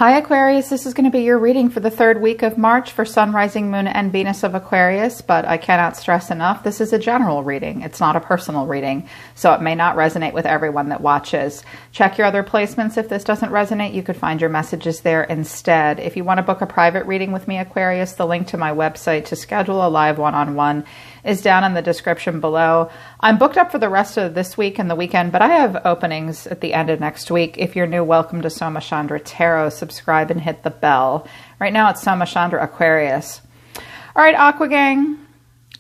Hi Aquarius, this is going to be your reading for the third week of March for Sun, Rising, Moon, and Venus of Aquarius, but I cannot stress enough, this is a general reading. It's not a personal reading, so it may not resonate with everyone that watches. Check your other placements. If this doesn't resonate, you could find your messages there instead. If you want to book a private reading with me, Aquarius, the link to my website to schedule a live one-on-one is down in the description below. I'm booked up for the rest of this week and the weekend, but I have openings at the end of next week. If you're new, welcome to Soma Chandra Tarot. Subscribe and hit the bell. Right now it's Soma Chandra Aquarius. All right, Aqua Gang,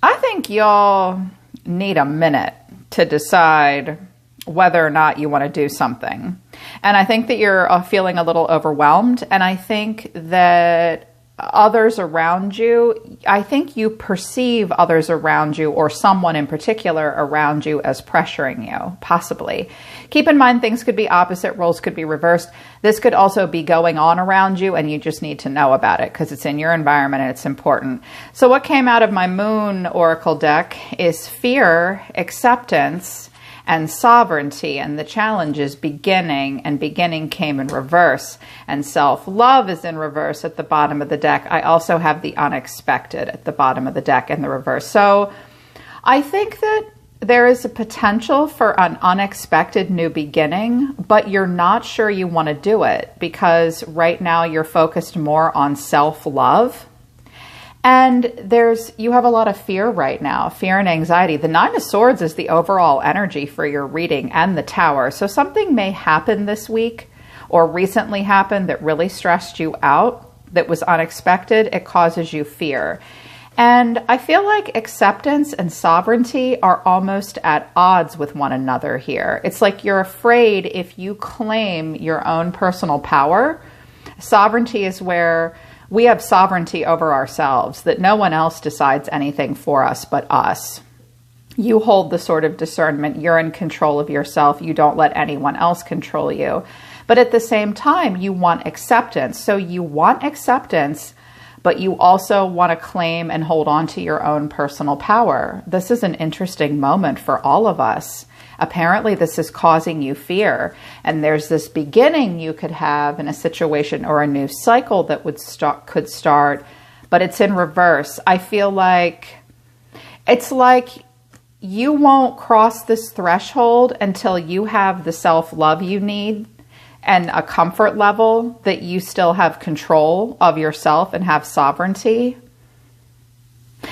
I think y'all need a minute to decide whether or not you want to do something. And I think that you're feeling a little overwhelmed, and I think that others around you, I think you perceive others around you or someone in particular around you as pressuring you, possibly. Keep in mind, things could be opposite, roles could be reversed. This could also be going on around you and you just need to know about it because it's in your environment and it's important. So what came out of my Moon Oracle deck is fear, acceptance, and sovereignty, and the challenge is beginning, and beginning came in reverse, and self-love is in reverse at the bottom of the deck. I also have the unexpected at the bottom of the deck in the reverse. So I think that there is a potential for an unexpected new beginning, but you're not sure you want to do it because right now you're focused more on self-love. And you have a lot of fear right now, fear and anxiety. The Nine of Swords is the overall energy for your reading, and the Tower. So something may happen this week or recently happened that really stressed you out, that was unexpected. It causes you fear. And I feel like acceptance and sovereignty are almost at odds with one another here. It's like you're afraid if you claim your own personal power. Sovereignty is where we have sovereignty over ourselves, that no one else decides anything for us but us. You hold the sort of discernment. You're in control of yourself. You don't let anyone else control you. But at the same time, you want acceptance. So you want acceptance, but you also want to claim and hold on to your own personal power. This is an interesting moment for all of us. Apparently, this is causing you fear. And there's this beginning you could have in a situation or a new cycle that could start, but it's in reverse. I feel like it's like you won't cross this threshold until you have the self-love you need and a comfort level that you still have control of yourself and have sovereignty.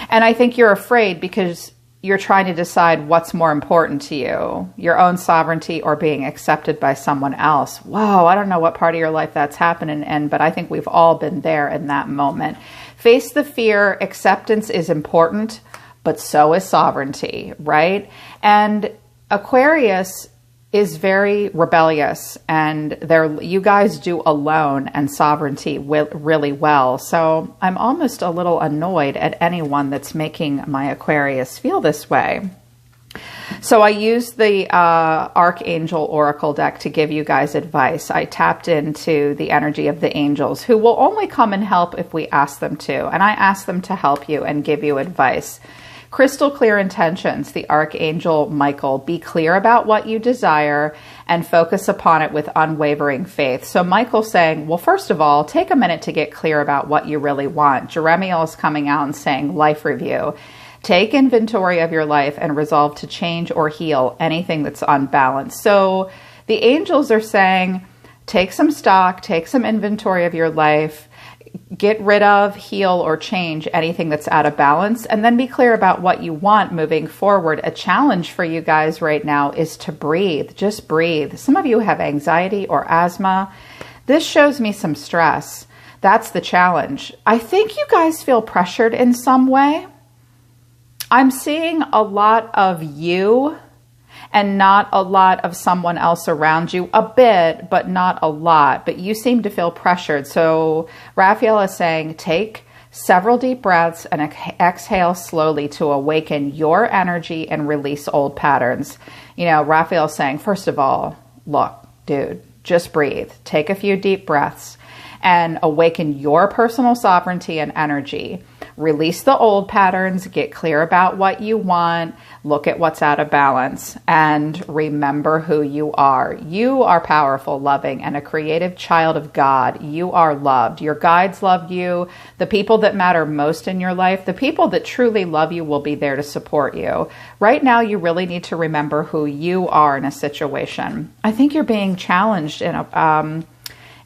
And I think you're afraid because you're trying to decide what's more important to you, your own sovereignty or being accepted by someone else. Whoa, I don't know what part of your life that's happening in, but I think we've all been there in that moment. Face the fear. Acceptance is important, but so is sovereignty, right? And Aquarius is very rebellious, and you guys do alone and sovereignty really well. So I'm almost a little annoyed at anyone that's making my Aquarius feel this way. So I used the Archangel Oracle deck to give you guys advice. I tapped into the energy of the angels, who will only come and help if we ask them to. And I asked them to help you and give you advice. Crystal clear intentions, the Archangel Michael. Be clear about what you desire and focus upon it with unwavering faith. So Michael's saying, well, first of all, take a minute to get clear about what you really want. Jeremiel is coming out and saying, life review. Take inventory of your life and resolve to change or heal anything that's unbalanced. So the angels are saying, take some stock, take some inventory of your life, get rid of, heal, or change anything that's out of balance, and then be clear about what you want moving forward. A challenge for you guys right now is to breathe. Just breathe. Some of you have anxiety or asthma. This shows me some stress. That's the challenge. I think you guys feel pressured in some way. I'm seeing a lot of you and not a lot of someone else around you. A bit, but not a lot. But you seem to feel pressured. So Raphael is saying, take several deep breaths and exhale slowly to awaken your energy and release old patterns. You know, Raphael is saying, first of all, look, dude, just breathe. Take a few deep breaths and awaken your personal sovereignty and energy. Release the old patterns, get clear about what you want, look at what's out of balance, and remember who you are. You are powerful, loving, and a creative child of God. You are loved. Your guides love you. The people that matter most in your life, the people that truly love you, will be there to support you. Right now, you really need to remember who you are in a situation. I think you're being challenged in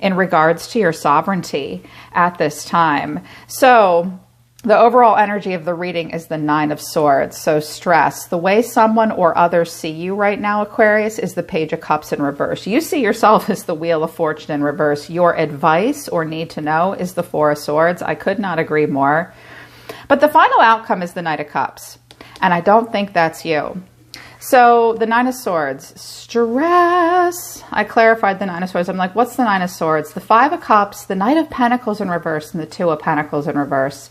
regards to your sovereignty at this time. So the overall energy of the reading is the Nine of Swords. So stress. The way someone or others see you right now, Aquarius, is the Page of Cups in reverse. You see yourself as the Wheel of Fortune in reverse. Your advice or need to know is the Four of Swords. I could not agree more. But the final outcome is the Knight of Cups. And I don't think that's you. So the Nine of Swords, stress. I clarified the Nine of Swords. I'm like, what's the Nine of Swords? The Five of Cups, the Knight of Pentacles in reverse, and the Two of Pentacles in reverse.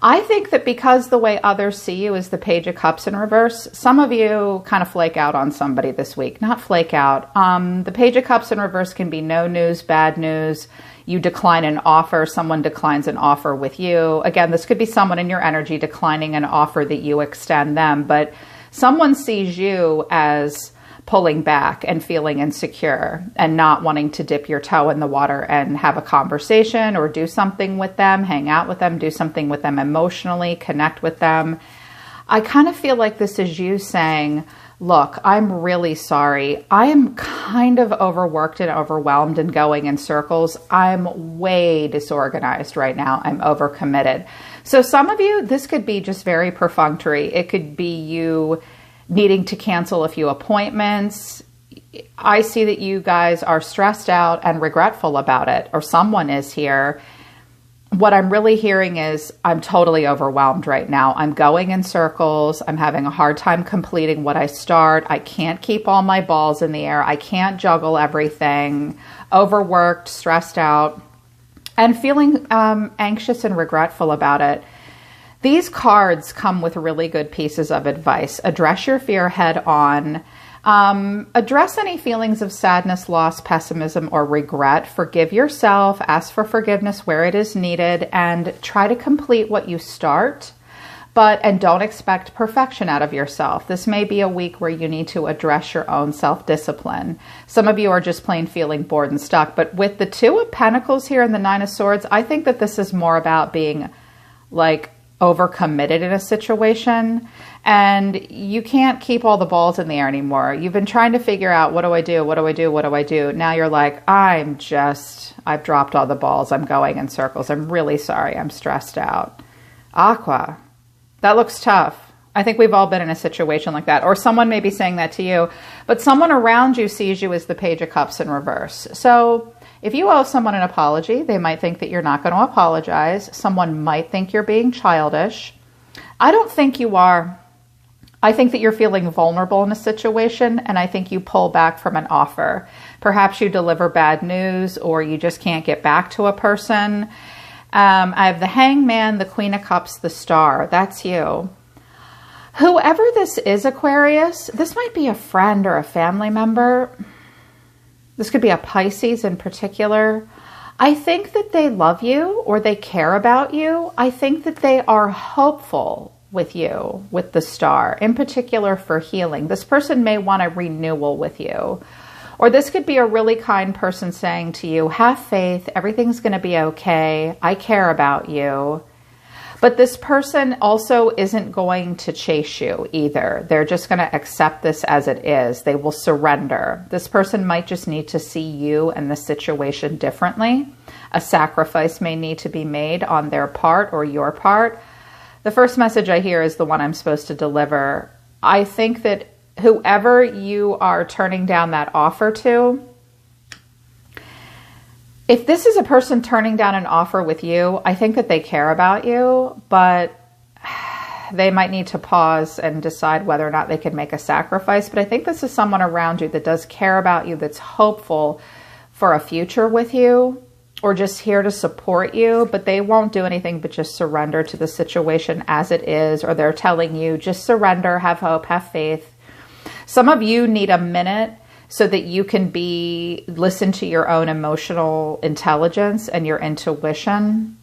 I think that because the way others see you is the Page of Cups in reverse, some of you kind of flake out on somebody this week. Not flake out. The Page of Cups in reverse can be no news, bad news. You decline an offer. Someone declines an offer with you. Again, this could be someone in your energy declining an offer that you extend them. But someone sees you as pulling back and feeling insecure and not wanting to dip your toe in the water and have a conversation or do something with them, hang out with them, do something with them emotionally, connect with them. I kind of feel like this is you saying, look, I'm really sorry. I am kind of overworked and overwhelmed and going in circles. I'm way disorganized right now. I'm overcommitted. So some of you, this could be just very perfunctory. It could be you needing to cancel a few appointments. I see that you guys are stressed out and regretful about it, or someone is here. What I'm really hearing is, I'm totally overwhelmed right now. I'm going in circles. I'm having a hard time completing what I start. I can't keep all my balls in the air. I can't juggle everything. Overworked, stressed out, and feeling anxious and regretful about it. These cards come with really good pieces of advice. Address your fear head on. Address any feelings of sadness, loss, pessimism, or regret. Forgive yourself. Ask for forgiveness where it is needed, and try to complete what you start. And don't expect perfection out of yourself. This may be a week where you need to address your own self-discipline. Some of you are just plain feeling bored and stuck. But with the Two of Pentacles here and the Nine of Swords, I think that this is more about being like overcommitted in a situation, and you can't keep all the balls in the air anymore. You've been trying to figure out, what do I do? What do I do? What do I do? Now you're like, I've dropped all the balls. I'm going in circles. I'm really sorry. I'm stressed out. Aqua, that looks tough. I think we've all been in a situation like that, or someone may be saying that to you, but someone around you sees you as the Page of Cups in reverse. So if you owe someone an apology, they might think that you're not going to apologize. Someone might think you're being childish. I don't think you are. I think that you're feeling vulnerable in a situation, and I think you pull back from an offer. Perhaps you deliver bad news, or you just can't get back to a person. I have the Hangman, the Queen of Cups, the Star. That's you. Whoever this is, Aquarius, this might be a friend or a family member. This could be a Pisces in particular. I think that they love you, or they care about you. I think that they are hopeful with you, with the Star, in particular for healing. This person may want a renewal with you. Or this could be a really kind person saying to you, have faith, everything's going to be okay. I care about you. But this person also isn't going to chase you either. They're just going to accept this as it is. They will surrender. This person might just need to see you and the situation differently. A sacrifice may need to be made on their part or your part. The first message I hear is the one I'm supposed to deliver. I think that whoever you are turning down that offer to, if this is a person turning down an offer with you, I think that they care about you, but they might need to pause and decide whether or not they can make a sacrifice. But I think this is someone around you that does care about you, that's hopeful for a future with you, or just here to support you, but they won't do anything but just surrender to the situation as it is, or they're telling you, just surrender, have hope, have faith. Some of you need a minute so that you can listen to your own emotional intelligence and your intuition.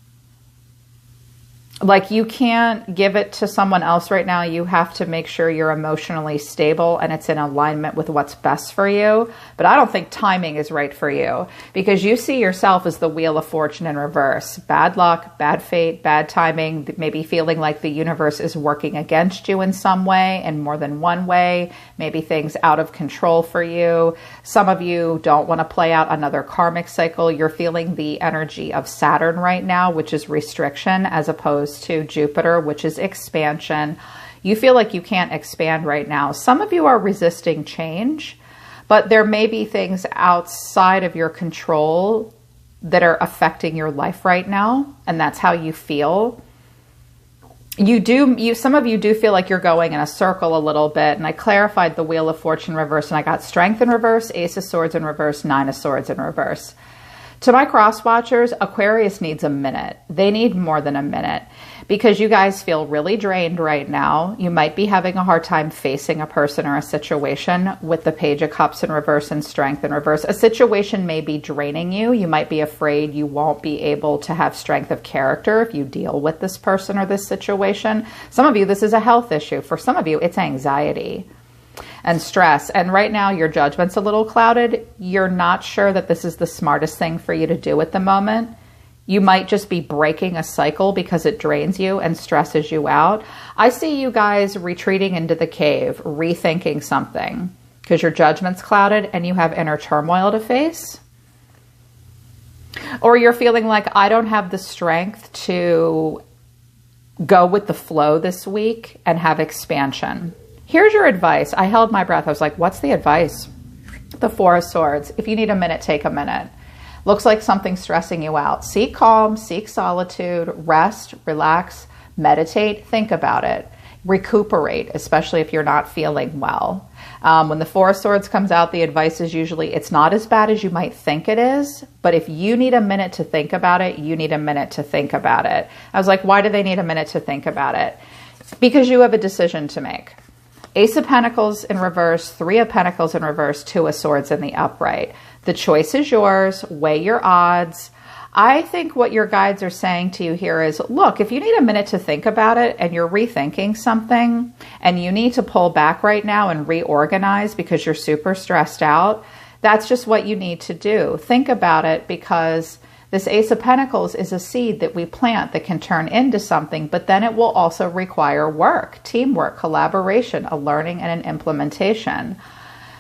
Like you can't give it to someone else right now. You have to make sure you're emotionally stable and it's in alignment with what's best for you. But I don't think timing is right for you because you see yourself as the Wheel of Fortune in reverse. Bad luck, bad fate, bad timing, maybe feeling like the universe is working against you in some way, in more than one way, maybe things out of control for you. Some of you don't want to play out another karmic cycle. You're feeling the energy of Saturn right now, which is restriction, as opposed to Jupiter, which is expansion. You feel like you can't expand right now. Some of you are resisting change, but there may be things outside of your control that are affecting your life right now, and that's how you feel. Some of you do feel like you're going in a circle a little bit, and I clarified the Wheel of Fortune reverse, and I got Strength in reverse, Ace of Swords in reverse, Nine of Swords in reverse. To my cross watchers, Aquarius needs a minute. They need more than a minute because you guys feel really drained right now. You might be having a hard time facing a person or a situation with the Page of Cups in reverse and Strength in reverse. A situation may be draining you. You might be afraid you won't be able to have strength of character if you deal with this person or this situation. Some of you, this is a health issue. For some of you, it's anxiety and stress. And right now your judgment's a little clouded. You're not sure that this is the smartest thing for you to do at the moment. You might just be breaking a cycle because it drains you and stresses you out. I see you guys retreating into the cave, rethinking something because your judgment's clouded and you have inner turmoil to face. Or you're feeling like, I don't have the strength to go with the flow this week and have expansion. Here's your advice. I held my breath. I was like, what's the advice? The Four of Swords. If you need a minute, take a minute. Looks like something's stressing you out. Seek calm, seek solitude, rest, relax, meditate, think about it. Recuperate, especially if you're not feeling well. When the Four of Swords comes out, the advice is usually it's not as bad as you might think it is, but if you need a minute to think about it, you need a minute to think about it. I was like, why do they need a minute to think about it? Because you have a decision to make. Ace of Pentacles in reverse, Three of Pentacles in reverse, Two of Swords in the upright. The choice is yours. Weigh your odds. I think what your guides are saying to you here is, look, if you need a minute to think about it and you're rethinking something and you need to pull back right now and reorganize because you're super stressed out, that's just what you need to do. Think about it because this Ace of Pentacles is a seed that we plant that can turn into something, but then it will also require work, teamwork, collaboration, a learning and an implementation.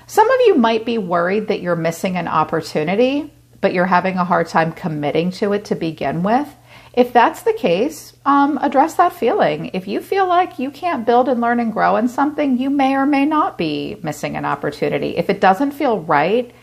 Some of you might be worried that you're missing an opportunity, but you're having a hard time committing to it to begin with. If that's the case, address that feeling. If you feel like you can't build and learn and grow in something, you may or may not be missing an opportunity. If it doesn't feel right,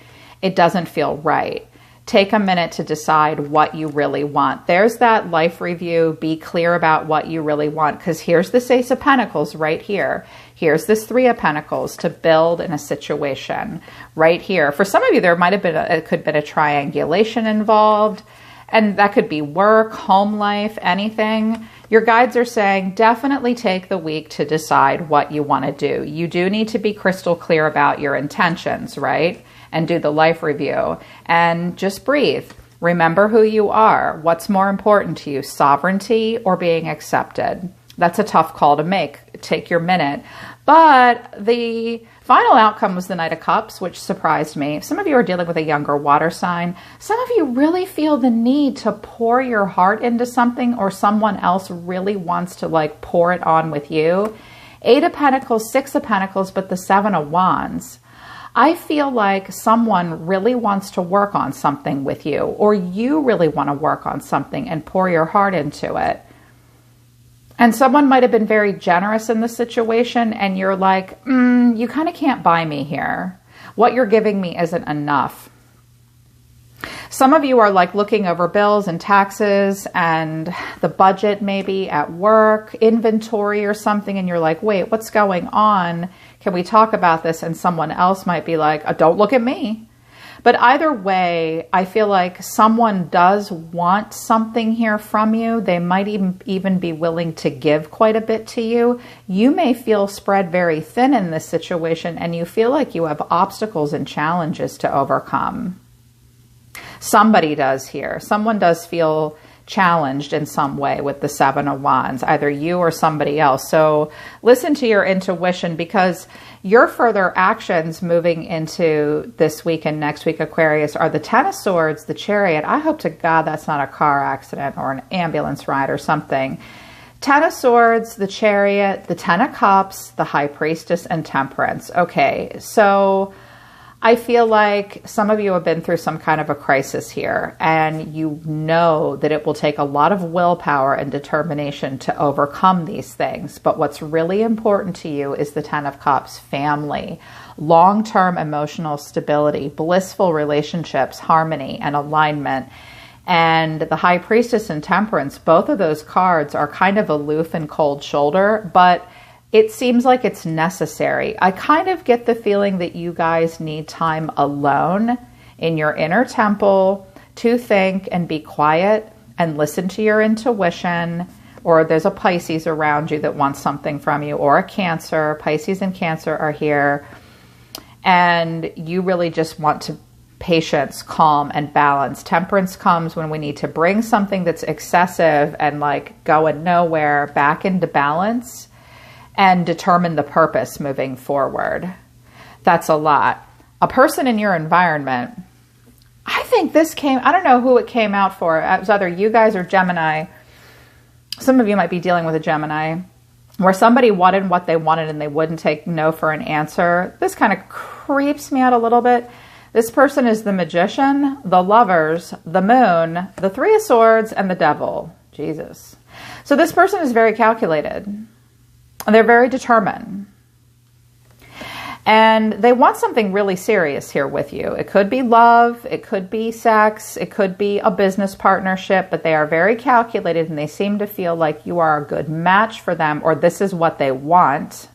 it doesn't feel right. Take a minute to decide what you really want. There's that life review. Be clear about what you really want, because here's this Ace of Pentacles right here. Here's this Three of Pentacles to build in a situation right here. For some of you, there might have been it could have been a triangulation involved, and that could be work, home life, anything. Your guides are saying definitely take the week to decide what you want to do. You do need to be crystal clear about your intentions, right? And do the life review and just breathe. Remember who you are. What's more important to you, sovereignty or being accepted? That's a tough call to make. Take your minute. But the final outcome was the Knight of Cups, which surprised me. Some of you are dealing with a younger water sign. Some of you really feel the need to pour your heart into something, or someone else really wants to like pour it on with you. Eight of Pentacles, Six of Pentacles, but the Seven of Wands. I feel like someone really wants to work on something with you, or you really want to work on something and pour your heart into it. And someone might have been very generous in the situation, and you're like, you kind of can't buy me here. What you're giving me isn't enough. Some of you are like looking over bills and taxes and the budget maybe at work, inventory or something, and you're like, wait, what's going on? Can we talk about this? And someone else might be like, oh, don't look at me. But either way, I feel like someone does want something here from you. They might even be willing to give quite a bit to you. You may feel spread very thin in this situation, and you feel like you have obstacles and challenges to overcome. Somebody does here. Someone does feel challenged in some way with the Seven of Wands, either you or somebody else. So listen to your intuition, because your further actions moving into this week and next week, Aquarius, are the Ten of Swords, the Chariot. I hope to God that's not a car accident or an ambulance ride or something. Ten of Swords, the Chariot, the Ten of Cups, the High Priestess, and Temperance. Okay, so I feel like some of you have been through some kind of a crisis here, and you know that it will take a lot of willpower and determination to overcome these things. But what's really important to you is the Ten of Cups, family, long-term emotional stability, blissful relationships, harmony, and alignment. And the High Priestess and Temperance, both of those cards are kind of aloof and cold shoulder, but it seems like it's necessary. I kind of get the feeling that you guys need time alone in your inner temple to think and be quiet and listen to your intuition. Or there's a Pisces around you that wants something from you, or a Cancer. Pisces and Cancer are here. And you really just want to patience, calm, and balance. Temperance comes when we need to bring something that's excessive and like going nowhere back into balance and determine the purpose moving forward. That's a lot. A person in your environment, I think this came, I don't know who it came out for. It was either you guys or Gemini. Some of you might be dealing with a Gemini, where somebody wanted what they wanted and they wouldn't take no for an answer. This kind of creeps me out a little bit. This person is the Magician, the Lovers, the Moon, the Three of Swords, and the Devil. Jesus. So this person is very calculated. They're very determined. And they want something really serious here with you. It could be love, it could be sex, it could be a business partnership, but they are very calculated and they seem to feel like you are a good match for them, or this is what they want,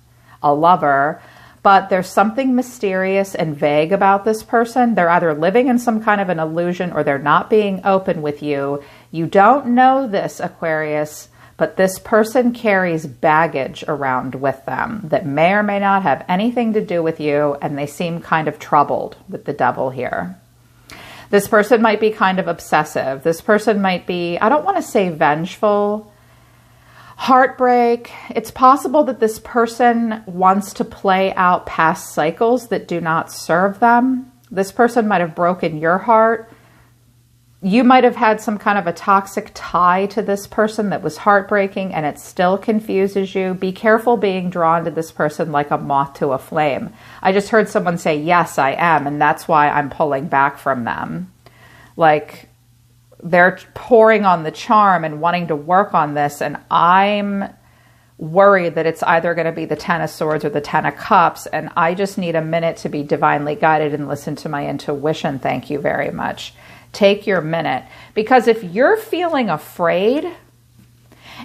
a lover. But there's something mysterious and vague about this person. They're either living in some kind of an illusion or they're not being open with you. You don't know this, Aquarius, but this person carries baggage around with them that may or may not have anything to do with you, and they seem kind of troubled with the Devil here. This person might be kind of obsessive. This person might be, I don't want to say vengeful, heartbreak. It's possible that this person wants to play out past cycles that do not serve them. This person might have broken your heart. You might have had some kind of a toxic tie to this person that was heartbreaking, and it still confuses you. Be careful being drawn to this person like a moth to a flame. I just heard someone say, yes, I am, and that's why I'm pulling back from them. Like, they're pouring on the charm and wanting to work on this, and I'm worried that it's either going to be the Ten of Swords or the Ten of Cups, and I just need a minute to be divinely guided and listen to my intuition. Thank you very much. Take your minute, because if you're feeling afraid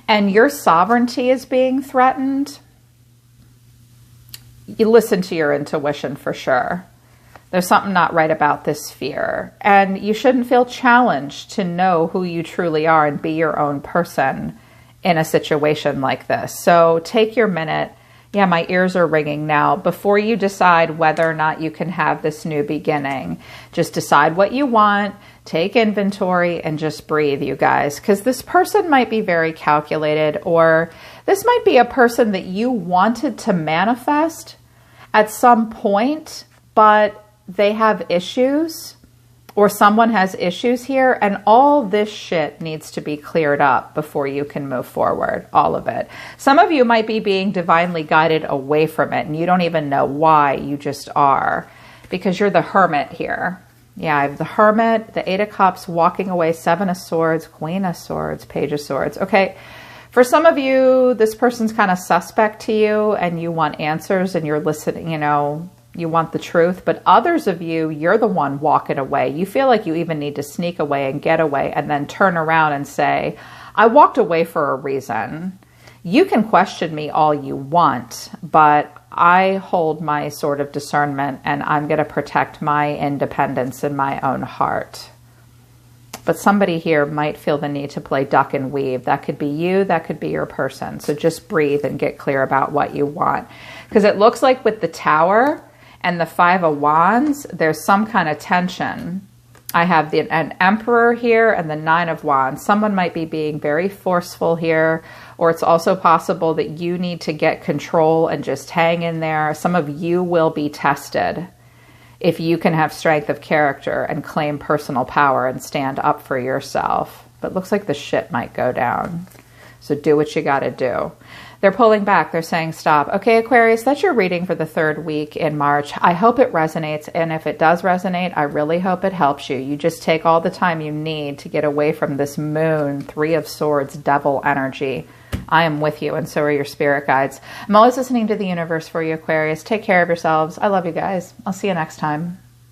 and your sovereignty is being threatened, you listen to your intuition for sure. There's something not right about this fear, and you shouldn't feel challenged to know who you truly are and be your own person in a situation like this. So take your minute. Yeah, my ears are ringing now. Before you decide whether or not you can have this new beginning, just decide what you want, take inventory, and just breathe, you guys. Because this person might be very calculated, or this might be a person that you wanted to manifest at some point, but they have issues, or someone has issues here, and all this shit needs to be cleared up before you can move forward, all of it. Some of you might be being divinely guided away from it, and you don't even know why, you just are, because you're the Hermit here. Yeah, I have the Hermit, the Eight of Cups, walking away, Seven of Swords, Queen of Swords, Page of Swords. Okay, for some of you, this person's kind of suspect to you, and you want answers, and you're listening, you know, you want the truth. But others of you, you're the one walking away. You feel like you even need to sneak away and get away and then turn around and say, I walked away for a reason. You can question me all you want, but I hold my sort of discernment, and I'm going to protect my independence in my own heart. But somebody here might feel the need to play duck and weave. That could be you, that could be your person. So just breathe and get clear about what you want. Because it looks like with the Tower and the Five of Wands, there's some kind of tension I have an Emperor here and the Nine of Wands. Someone might be being very forceful here, or it's also possible that you need to get control and just hang in there. Some of you will be tested if you can have strength of character and claim personal power and stand up for yourself. But it looks like the shit might go down. So do what you got to do. They're pulling back. They're saying stop. Okay, Aquarius, that's your reading for the third week in March. I hope it resonates. And if it does resonate, I really hope it helps you. You just take all the time you need to get away from this moon, Three of Swords, devil energy. I am with you, and so are your spirit guides. I'm always listening to the universe for you, Aquarius. Take care of yourselves. I love you guys. I'll see you next time.